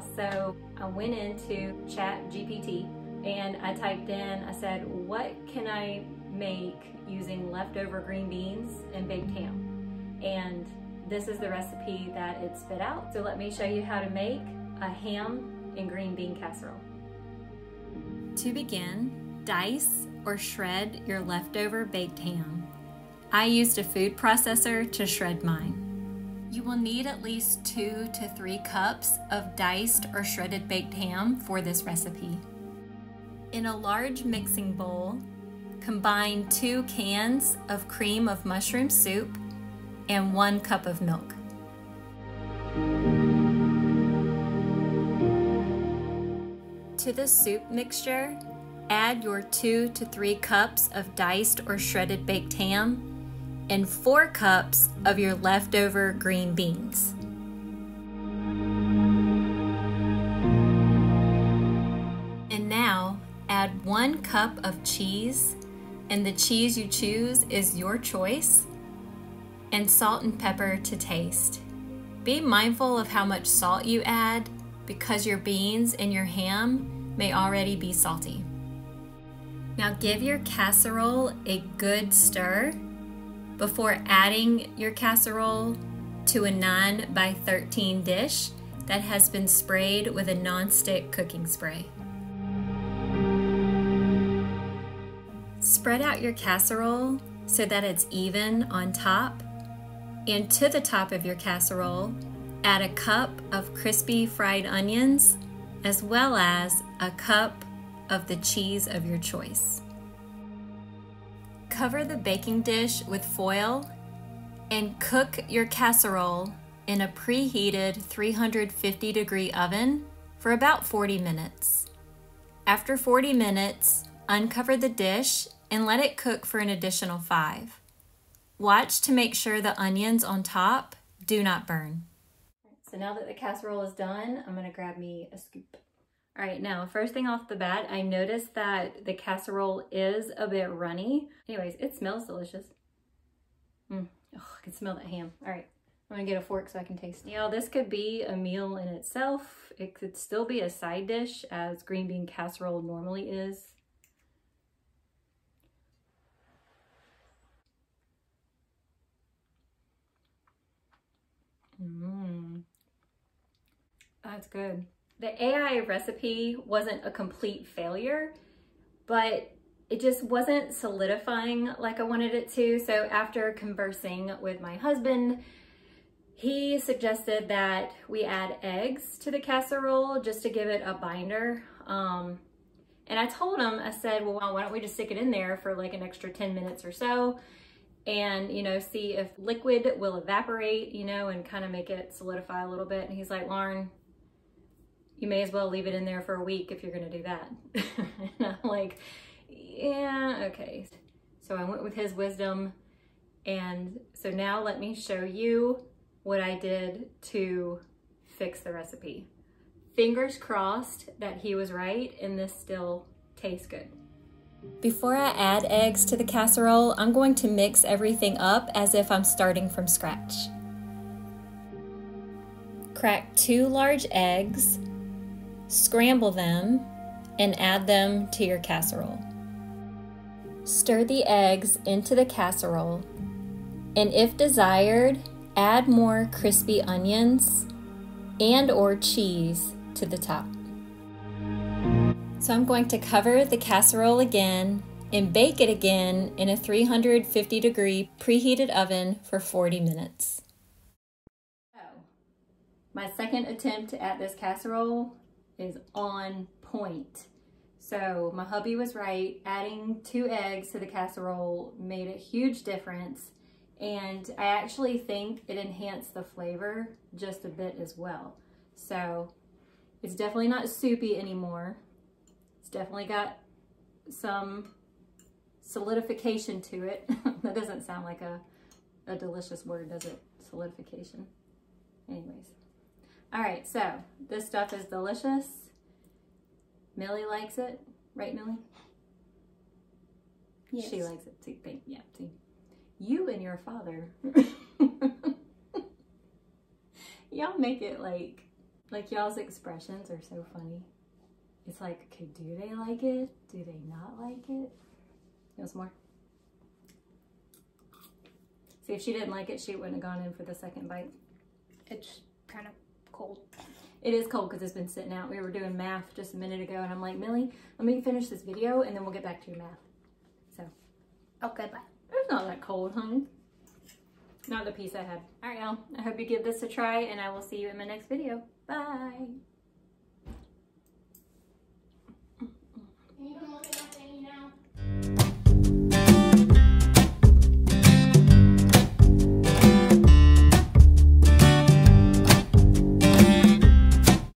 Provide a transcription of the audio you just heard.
house, so I went into ChatGPT and I typed in, I said, what can I make using leftover green beans and baked ham? And this is the recipe that it spit out. So let me show you how to make a ham and green bean casserole. To begin, dice or shred your leftover baked ham. I used a food processor to shred mine. You will need at least 2 to 3 cups of diced or shredded baked ham for this recipe. In a large mixing bowl, combine 2 cans of cream of mushroom soup and 1 cup of milk. To the soup mixture, add your 2 to 3 cups of diced or shredded baked ham and 4 cups of your leftover green beans. And now add 1 cup of cheese, and the cheese you choose is your choice, and salt and pepper to taste. Be mindful of how much salt you add because your beans and your ham may already be salty. Now give your casserole a good stir before adding your casserole to a 9x13 dish that has been sprayed with a non-stick cooking spray. Spread out your casserole so that it's even on top, and to the top of your casserole, add a cup of crispy fried onions as well as a cup of the cheese of your choice. Cover the baking dish with foil and cook your casserole in a preheated 350-degree oven for about 40 minutes. After 40 minutes, uncover the dish and let it cook for an additional 5. Watch to make sure the onions on top do not burn. So now that the casserole is done, I'm gonna grab me a scoop. All right, now first thing off the bat, I noticed that the casserole is a bit runny. Anyways, it smells delicious. Oh, I can smell that ham. All right, I'm gonna get a fork so I can taste it. You know, this could be a meal in itself. It could still be a side dish as green bean casserole normally is. That's good. The AI recipe wasn't a complete failure, but it just wasn't solidifying like I wanted it to. So after conversing with my husband, he suggested that we add eggs to the casserole just to give it a binder. And I told him, I said, well, why don't we just stick it in there for like an extra 10 minutes or so and, you know, see if liquid will evaporate, you know, and kind of make it solidify a little bit. And he's like, Lauren, you may as well leave it in there for a week if you're gonna do that. And I'm like, yeah, okay. So I went with his wisdom. And so now let me show you what I did to fix the recipe. Fingers crossed that he was right and this still tastes good. Before I add eggs to the casserole, I'm going to mix everything up as if I'm starting from scratch. Crack 2 large eggs, scramble them, and add them to your casserole. Stir the eggs into the casserole, and if desired, add more crispy onions and/or cheese to the top. So I'm going to cover the casserole again and bake it again in a 350-degree preheated oven for 40 minutes. So, my second attempt at this casserole is on point. So my hubby was right. Adding 2 eggs to the casserole made a huge difference, and I actually think it enhanced the flavor just a bit as well. So it's definitely not soupy anymore. It's definitely got some solidification to it. That doesn't sound like a delicious word, does it? Solidification. Anyways. All right, so this stuff is delicious. Millie likes it, right, Millie? Yes. She likes it too. Yeah, see. You and your father, y'all make it like Like, y'all's expressions are so funny. It's like, okay, do they like it? Do they not like it? You want some more? See, if she didn't like it, she wouldn't have gone in for the second bite. It's kind of cold. It is cold because it's been sitting out. We were doing math just a minute ago, and I'm like, Millie, let me finish this video, and then we'll get back to your math. So. Okay, bye. It's not that cold, honey. Not the piece I had. All right, y'all. I hope you give this a try, and I will see you in my next video. Bye.